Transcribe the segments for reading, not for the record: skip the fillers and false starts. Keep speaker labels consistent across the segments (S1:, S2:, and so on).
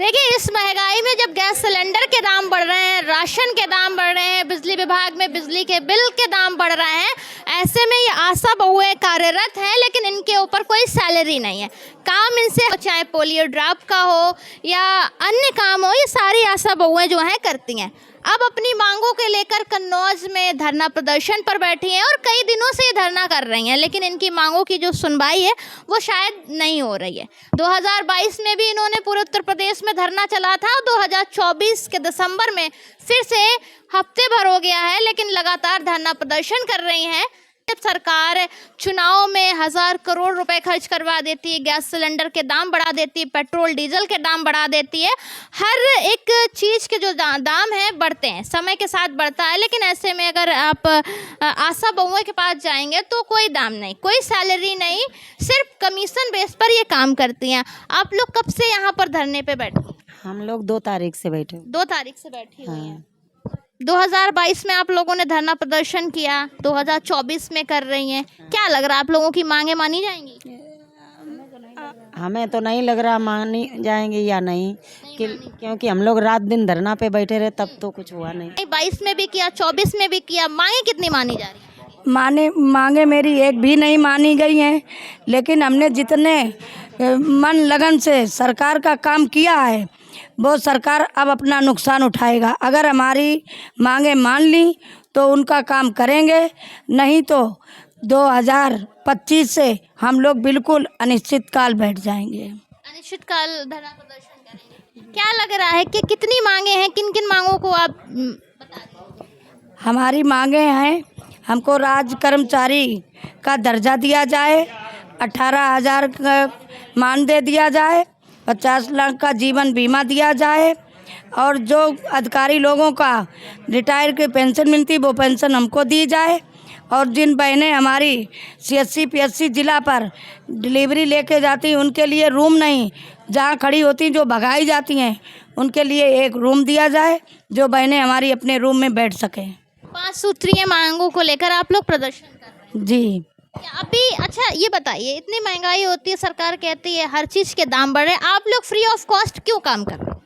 S1: देखिए, इस महंगाई में जब गैस सिलेंडर के दाम बढ़ रहे हैं, राशन के दाम बढ़ रहे हैं, बिजली विभाग में बिजली के बिल के दाम बढ़ रहे हैं, ऐसे में ये आशा बहुएं कार्यरत हैं, लेकिन इनके ऊपर कोई सैलरी नहीं है। काम इनसे चाहे पोलियो ड्रॉप का हो या अन्य काम हो, ये सारी आशा बहुएं जो हैं करती हैं। अब अपनी मांगों के लेकर कन्नौज में धरना प्रदर्शन पर बैठी हैं और कई दिनों से ये धरना कर रही हैं, लेकिन इनकी मांगों की जो सुनवाई है वो शायद नहीं हो रही है। 2022 में भी इन्होंने पूरे उत्तर प्रदेश में धरना चला था और 2024 के दिसंबर में फिर से हफ्ते भर हो गया है, लेकिन लगातार धरना प्रदर्शन कर रही हैं। सरकार चुनाव में 1000 करोड़ रुपए खर्च करवा देती है, गैस सिलेंडर के दाम बढ़ा देती है, पेट्रोल डीजल के दाम बढ़ा देती है, हर एक चीज़ के जो दाम हैं बढ़ते हैं, समय के साथ बढ़ता है। लेकिन ऐसे में अगर आप आशा बहुओं के पास जाएंगे तो कोई दाम नहीं, कोई सैलरी नहीं, सिर्फ कमीशन बेस पर ये काम करती हैं। आप लोग कब से यहाँ पर धरने पे बैठे?
S2: हम लोग 2 तारीख से बैठे।
S1: 2 तारीख से बैठी हुई हैं। 2022 में आप लोगों ने धरना प्रदर्शन किया, 2024 में कर रही हैं। क्या लग रहा है, आप लोगों की मांगे मानी जाएंगी?
S2: हमें तो नहीं लग रहा मानी जाएंगी या नहीं, क्योंकि हम लोग रात दिन धरना पे बैठे रहे, तब तो कुछ हुआ नहीं।
S1: 22 में भी किया, 24 में भी किया, मांगे कितनी मानी जा रही है?
S3: मांगे मेरी एक भी नहीं मानी गई हैं, लेकिन हमने जितने मन लगन से सरकार का काम किया है वो सरकार अब अपना नुकसान उठाएगा। अगर हमारी मांगे मान ली तो उनका काम करेंगे, नहीं तो 2025 से हम लोग बिल्कुल अनिश्चितकाल बैठ जाएंगे।
S1: अनिश्चितकाल धरना प्रदर्शन करेंगे। क्या लग रहा है कि कितनी मांगे हैं, किन किन मांगों को आप बता दें?
S3: हमारी मांगे हैं, हमको राज्य कर्मचारी का दर्जा दिया जाए, 18,000 का मानदेय दिया जाए, 50 लाख का जीवन बीमा दिया जाए, और जो अधिकारी लोगों का रिटायर की पेंशन मिलती वो पेंशन हमको दी जाए, और जिन बहनें हमारी CSC PSC जिला पर डिलीवरी लेके जाती उनके लिए रूम नहीं, जहाँ खड़ी होती जो भगाई जाती हैं उनके लिए एक रूम दिया जाए, जो बहनें हमारी अपने रूम में बैठ सकें।
S1: 5 सूत्रीय मांगों को लेकर आप लोग प्रदर्शन कर रहे हैं
S3: जी।
S1: अभी? अच्छा, ये बताइए, इतनी महंगाई होती है, सरकार कहती है हर चीज़ के दाम बढ़े, आप लोग फ्री ऑफ कॉस्ट क्यों काम कर रहे हैं?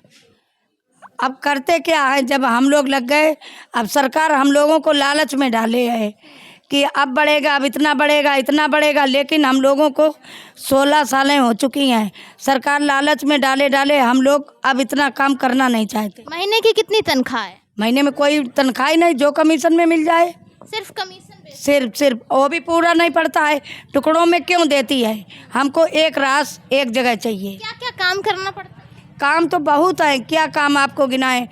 S3: अब करते क्या है, जब हम लोग लग गए, अब सरकार हम लोगों को लालच में डाले है कि अब बढ़ेगा, अब इतना बढ़ेगा, इतना बढ़ेगा, लेकिन हम लोगों को 16 सालें हो चुकी हैं, सरकार लालच में डाले हम लोग अब इतना काम करना नहीं चाहते।
S1: महीने की कितनी तनख्वाह है?
S3: महीने में कोई तनख्वाह ही नहीं, जो कमीशन में मिल जाए,
S1: सिर्फ कमीशन बेस?
S3: सिर्फ वो भी पूरा नहीं पड़ता है, टुकड़ों में क्यों देती है? हमको एक रास एक जगह चाहिए।
S1: क्या क्या काम करना पड़ता है?
S3: काम तो बहुत है, क्या काम आपको गिनाएं?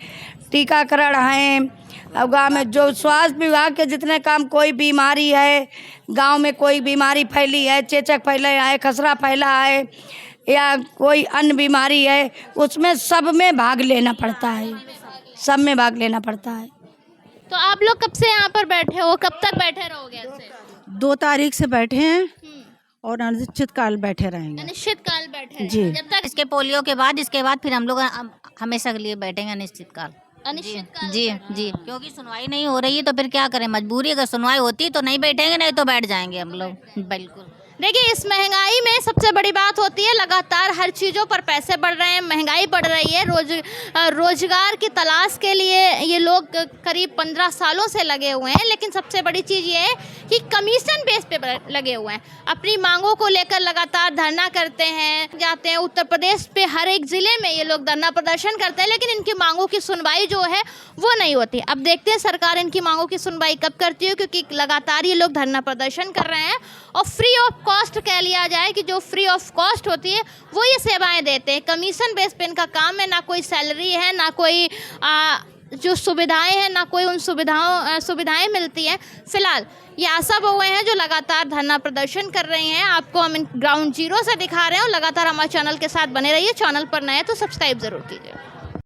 S3: टीकाकरण है, अब गाँव में जो स्वास्थ्य विभाग के जितने काम, कोई बीमारी है गांव में, कोई बीमारी फैली है, चेचक फैला है, खसरा फैला है, या कोई अन्य बीमारी है, उसमें सब में भाग लेना पड़ता है, सब में भाग लेना पड़ता है।
S1: तो आप लोग कब से यहाँ पर बैठे हो, कब तक बैठे रहोगे ऐसे?
S4: 2 तारीख से बैठे हैं और अनिश्चितकाल बैठे रहेंगे।
S1: अनिश्चितकाल बैठे
S4: जी।
S1: जब तक
S5: इसके पोलियो के बाद, इसके बाद फिर हम लोग हमेशा के लिए बैठेंगे अनिश्चितकाल।
S1: अनिश्चितकाल
S5: जी जी, क्योंकि सुनवाई नहीं हो रही है तो फिर क्या करें, मजबूरी। अगर सुनवाई होती तो नहीं बैठेंगे, नहीं तो बैठ जाएंगे हम लोग। बिल्कुल।
S1: देखिए, इस महंगाई में सबसे बड़ी बात होती है, लगातार हर चीज़ों पर पैसे बढ़ रहे हैं, महंगाई बढ़ रही है, रोजगार की तलाश के लिए ये लोग करीब 15 सालों से लगे हुए हैं, लेकिन सबसे बड़ी चीज़ ये है कि कमीशन बेस पे लगे हुए हैं। अपनी मांगों को लेकर लगातार धरना करते हैं, जाते हैं उत्तर प्रदेश पे, हर एक ज़िले में ये लोग धरना प्रदर्शन करते हैं, लेकिन इनकी मांगों की सुनवाई जो है वो नहीं होती। अब देखते हैं सरकार इनकी मांगों की सुनवाई कब करती है, क्योंकि लगातार ये लोग धरना प्रदर्शन कर रहे हैं। और फ्री ऑफ कॉस्ट कह लिया जाए कि जो फ्री ऑफ कॉस्ट होती है वो ये सेवाएं देते हैं, कमीशन बेस पे इनका काम है, ना कोई सैलरी है, ना कोई जो सुविधाएं हैं, ना कोई उन सुविधाएं मिलती हैं। फिलहाल ये आशा बहुएं हैं जो लगातार धरना प्रदर्शन कर रही हैं। आपको हम ग्राउंड जीरो से दिखा रहे हैं और लगातार हमारे चैनल के साथ बने रहिए। चैनल पर नए तो सब्सक्राइब ज़रूर कीजिए।